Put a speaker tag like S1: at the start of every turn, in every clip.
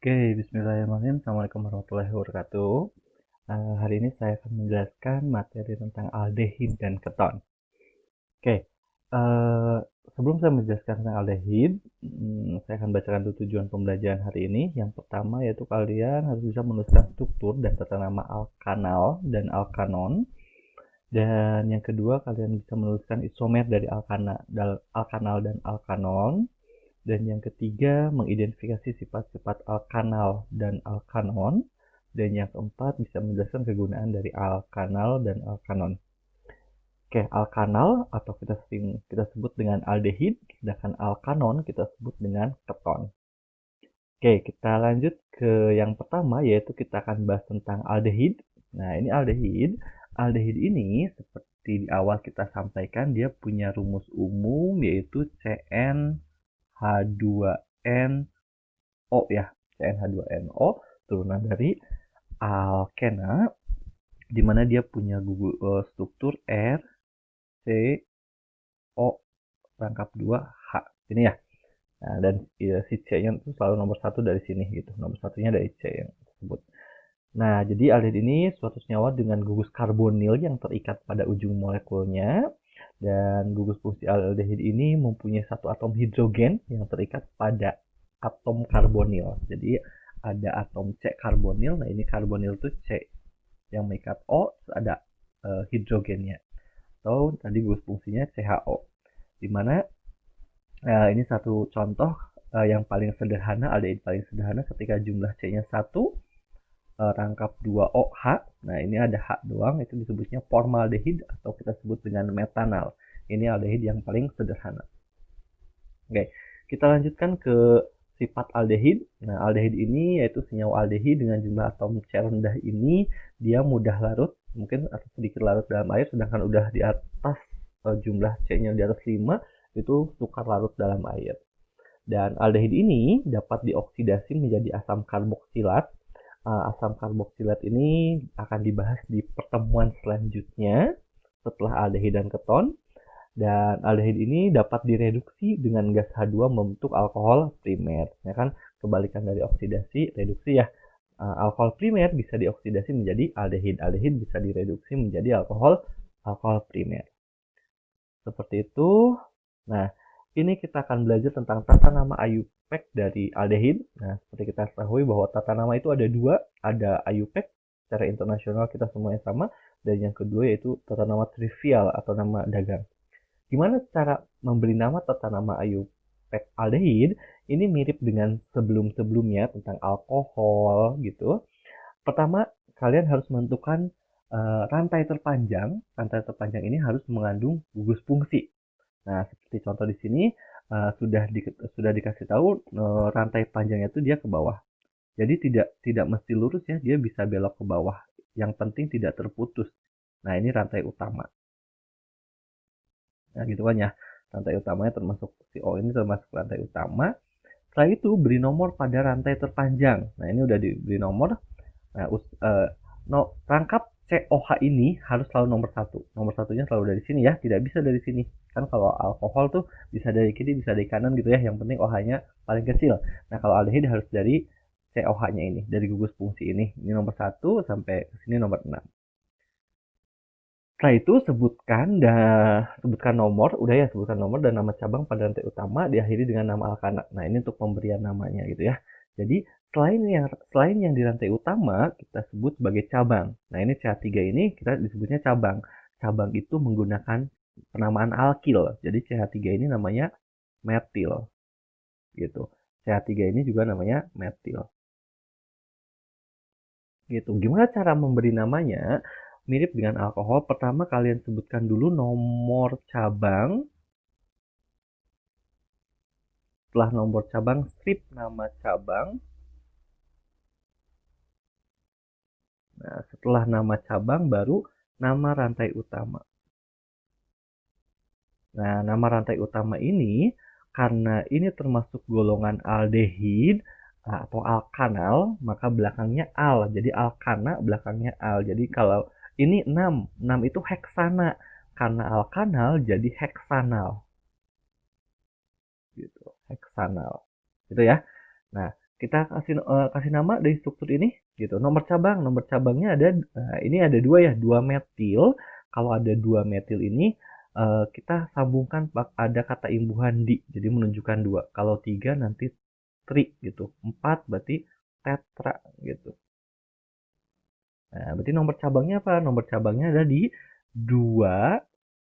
S1: Oke, bismillahirrahmanirrahim. Assalamualaikum warahmatullahi wabarakatuh. Hari ini saya akan menjelaskan materi tentang aldehid dan keton. Oke, eh, sebelum saya menjelaskan tentang aldehid, saya akan bacakan dulu tujuan pembelajaran hari ini. Yang pertama yaitu kalian harus bisa menuliskan struktur dan tata nama alkanal dan alkanon. Dan yang kedua, kalian bisa menuliskan isomer dari alkanal dan alkanon. Dan yang ketiga, mengidentifikasi sifat-sifat alkanal dan alkanon. Dan yang keempat, bisa menjelaskan kegunaan dari alkanal dan alkanon. Oke, alkanal atau kita sebut dengan aldehid, sedangkan alkanon kita sebut dengan keton. Oke, kita lanjut ke yang pertama, yaitu kita akan bahas tentang aldehid. Nah, ini aldehid. Aldehid ini seperti di awal kita sampaikan, dia punya rumus umum yaitu CnH2nO ya. CnH2nO turunan dari alkena, di mana dia punya struktur RCO rangkap 2H. Ini ya. Nah, dan si C-nya itu selalu nomor satu dari sini gitu. Nomor satunya dari C yang tersebut. Nah, jadi aldehid ini suatu senyawa dengan gugus karbonil yang terikat pada ujung molekulnya. Dan gugus fungsi aldehid ini mempunyai satu atom hidrogen yang terikat pada atom karbonil. Jadi ada atom C karbonil. Nah, ini karbonil itu C yang mengikat O, ada hidrogennya. Atau tadi gugus fungsinya CHO. Dimana ini satu contoh yang paling sederhana, aldehid paling sederhana ketika jumlah C-nya 1, rangkap 2 OH. Nah, ini ada H doang, itu disebutnya formaldehid atau kita sebut dengan metanal. Ini aldehid yang paling sederhana. Oke, kita lanjutkan ke sifat aldehid. Nah, aldehid ini yaitu senyawa aldehid dengan jumlah atom C rendah ini, dia mudah larut, mungkin atau sedikit larut dalam air, sedangkan udah di atas jumlah C-nya di atas 5, itu sukar larut dalam air. Dan aldehid ini dapat dioksidasi menjadi asam karboksilat. Asam karboksilat ini akan dibahas di pertemuan selanjutnya setelah aldehid dan keton. Dan aldehid ini dapat direduksi dengan gas H2 membentuk alkohol primer. Ya kan, kebalikan dari oksidasi, reduksi ya. Alkohol primer bisa dioksidasi menjadi aldehid. Aldehid bisa direduksi menjadi alkohol primer. Seperti itu. Nah, ini kita akan belajar tentang tata nama IUPAC dari aldehid. Nah, seperti kita ketahui bahwa tata nama itu ada dua, ada IUPAC secara internasional kita semuanya sama, dan yang kedua yaitu tata nama trivial atau nama dagang. Gimana cara memberi nama tata nama IUPAC aldehid? Ini mirip dengan sebelum-sebelumnya tentang alkohol gitu. Pertama, kalian harus menentukan rantai terpanjang. Rantai terpanjang ini harus mengandung gugus fungsi. Nah, seperti contoh di sini sudah dikasih tahu rantai panjangnya itu dia ke bawah. Jadi tidak mesti lurus ya, dia bisa belok ke bawah. Yang penting tidak terputus. Nah, ini rantai utama. Nah, gitu kan ya. Rantai utamanya termasuk si O ini termasuk rantai utama. Setelah itu beri nomor pada rantai terpanjang. Nah, ini udah diberi nomor. Nah, rangkap COH ini harus selalu nomor satu. Nomor satunya selalu dari sini ya, tidak bisa dari sini. Kan kalau alkohol tuh bisa dari kiri, bisa dari kanan gitu ya. Yang penting OH-nya paling kecil. Nah, kalau aldehid harus dari COH-nya ini, dari gugus fungsi ini. Ini nomor satu sampai ke sini nomor 6. Setelah itu sebutkan nomor, udah ya, sebutkan nomor dan nama cabang pada rantai utama diakhiri dengan nama alkana. Nah, ini untuk pemberian namanya gitu ya. Jadi selain yang di rantai utama kita sebut sebagai cabang. Nah, ini CH3 ini kita disebutnya cabang. Cabang itu menggunakan penamaan alkil. Jadi CH3 ini namanya metil gitu. CH3 ini juga namanya metil. Gitu. Gimana cara memberi namanya? Mirip dengan alkohol. Pertama kalian sebutkan dulu nomor cabang. Setelah nomor cabang, strip nama cabang. Nah, setelah nama cabang baru nama rantai utama. Nah, nama rantai utama ini karena ini termasuk golongan aldehid atau alkanal, maka belakangnya al. Jadi alkana belakangnya al. Jadi kalau ini 6, 6 itu heksana. Karena alkanal jadi heksanal. Gitu, heksanal. Gitu ya. Nah, kita kasih nama dari struktur ini gitu. Nomor cabangnya ada, ini ada dua ya, 2 metil. Kalau ada 2 metil ini kita sambungkan ada kata imbuhan di, jadi menunjukkan 2. Kalau 3 nanti tri gitu. 4 berarti tetra gitu. Nah, berarti nomor cabangnya apa? Nomor cabangnya ada di 2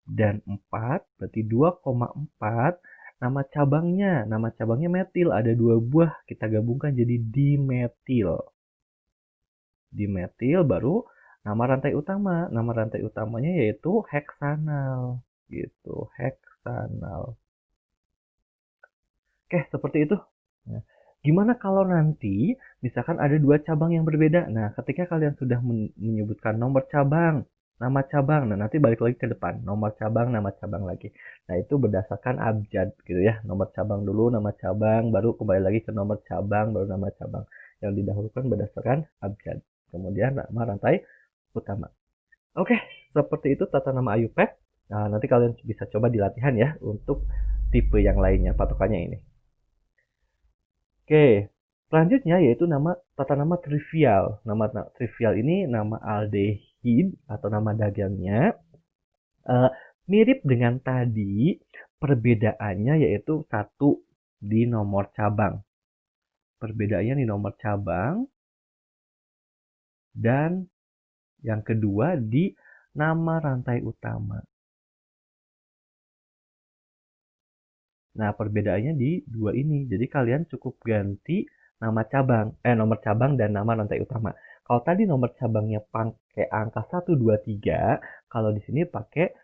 S1: dan 4, berarti 2,4. Nama cabangnya metil, ada 2 buah, kita gabungkan jadi dimetil. Dimetil baru nama rantai utama. Nama rantai utamanya yaitu heksanal gitu, heksanal. Oke, seperti itu. Nah, gimana kalau nanti misalkan ada 2 cabang yang berbeda? Nah, ketika kalian sudah menyebutkan nomor cabang, nama cabang, nah nanti balik lagi ke depan, nomor cabang, nama cabang lagi. Nah, itu berdasarkan abjad gitu ya. Nomor cabang dulu, nama cabang, baru kembali lagi ke nomor cabang, baru nama cabang. Yang didahulukan berdasarkan abjad. Kemudian nama rantai utama. Oke, seperti itu tata nama IUPAC. Nah, nanti kalian bisa coba di latihan ya untuk tipe yang lainnya, patokannya ini. Oke, selanjutnya yaitu tata nama trivial. Nama trivial ini nama aldehid atau nama dagangnya. Mirip dengan tadi, perbedaannya yaitu 1 di nomor cabang. Perbedaannya di nomor cabang. Dan yang kedua di nama rantai utama. Nah, perbedaannya di 2 ini. Jadi kalian cukup ganti nomor cabang dan nama rantai utama. Kalau tadi nomor cabangnya pakai angka 1, 2, 3, kalau di sini pakai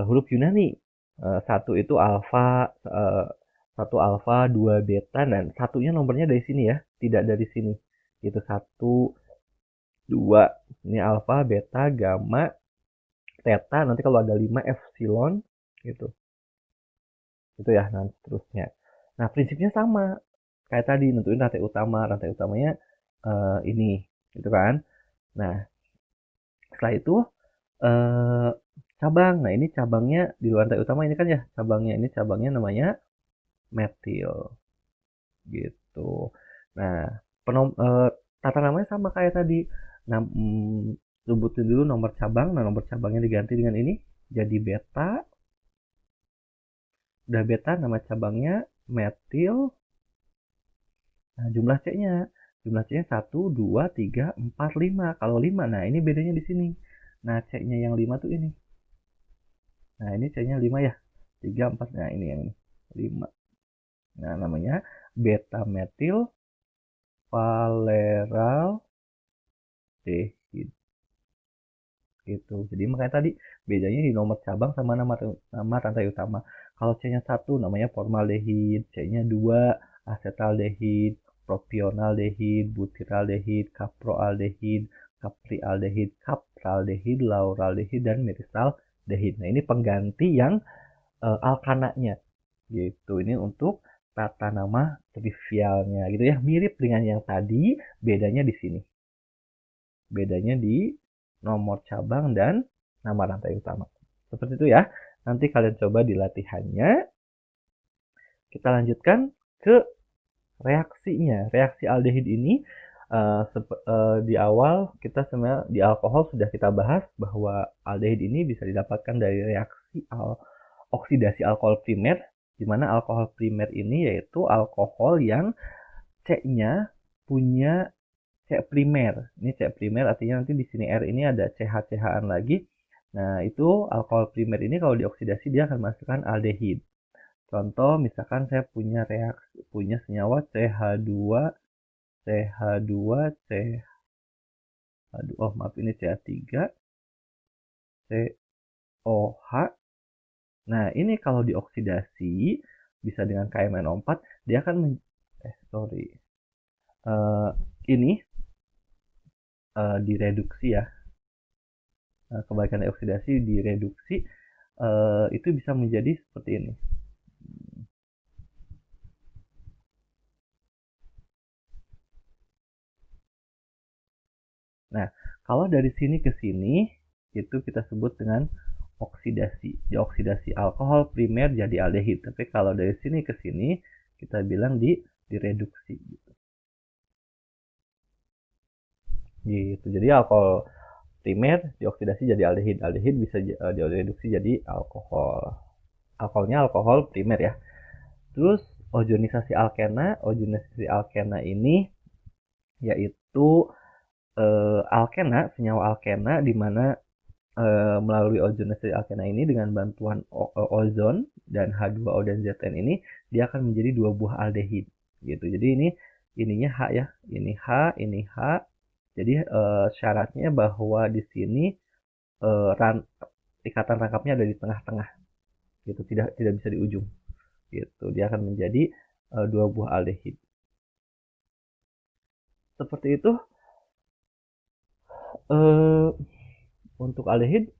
S1: huruf Yunani. 1 itu alfa, 1 alfa, 2 beta, dan satunya nomornya dari sini ya, tidak dari sini. Itu 1, 2, ini alfa, beta, gamma, theta, nanti kalau ada 5 epsilon gitu. Itu ya, dan seterusnya. Nah, prinsipnya sama kayak tadi, nentuin rantai utamanya ini gitu kan. Nah, setelah itu cabang. Nah, ini cabangnya di rantai utama ini kan ya, cabangnya namanya metil gitu. Nah, tata namanya sama kayak tadi. Nah, sebutin dulu nomor cabang. Nah, nomor cabangnya diganti dengan ini jadi beta. Udah beta, nama cabangnya metil. Nah, jumlah C-nya 1, 2, 3, 4, 5. Kalau 5, nah ini bedanya di sini. Nah, C-nya yang 5 tuh ini. Nah, ini C-nya 5 ya. 3, 4, nah ini yang ini. 5. Nah, namanya beta metil valeraldehid. Gitu. Jadi makanya tadi bedanya di nomor cabang sama nama rantai utama. Kalau C-nya 1 namanya formaldehid, C-nya 2 asetaldehid, propionaldehid, butyraldehid, caproaldehid, caprialdehid, capraldehid, lauraldehid, dan methyldehid. Nah, ini pengganti yang alkananya. Gitu. Ini untuk tata nama trivialnya gitu ya. Mirip dengan yang tadi, bedanya di sini. Bedanya di nomor cabang dan nama rantai utama. Seperti itu ya. Nanti kalian coba di latihannya. Kita lanjutkan ke reaksinya. Reaksi aldehid ini di awal kita sebenarnya di alkohol sudah kita bahas bahwa aldehid ini bisa didapatkan dari reaksi oksidasi alkohol primer, di mana alkohol primer ini yaitu alkohol yang C-nya punya C primer. Ini C primer artinya nanti di sini R ini ada CH-CH-an lagi. Nah, itu alkohol primer ini kalau dioksidasi dia akan menghasilkan aldehid. Contoh misalkan saya punya senyawa CH2 CH2 oh maaf ini CH3 COH. Nah, ini kalau dioksidasi bisa dengan KMNO4 dia akan ini direduksi ya. Kebalikan oksidasi direduksi itu bisa menjadi seperti ini. Nah, kalau dari sini ke sini itu kita sebut dengan oksidasi. Dioksidasi alkohol primer jadi aldehid. Tapi kalau dari sini ke sini kita bilang direduksi gitu. gitu. Jadi alkohol primer dioksidasi jadi aldehid, aldehid bisa direduksi jadi alkohol. Alkoholnya alkohol primer ya. Terus ozonisasi alkena ini yaitu alkena, senyawa alkena di mana melalui ozonisasi alkena ini dengan bantuan ozon dan H2O dan Zn ini dia akan menjadi dua buah aldehid gitu. Jadi ininya H ya, ini H, ini H. Jadi syaratnya bahwa di sini ikatan rangkapnya ada di tengah-tengah gitu, tidak bisa di ujung gitu. Dia akan menjadi dua buah aldehid. Seperti itu untuk aldehid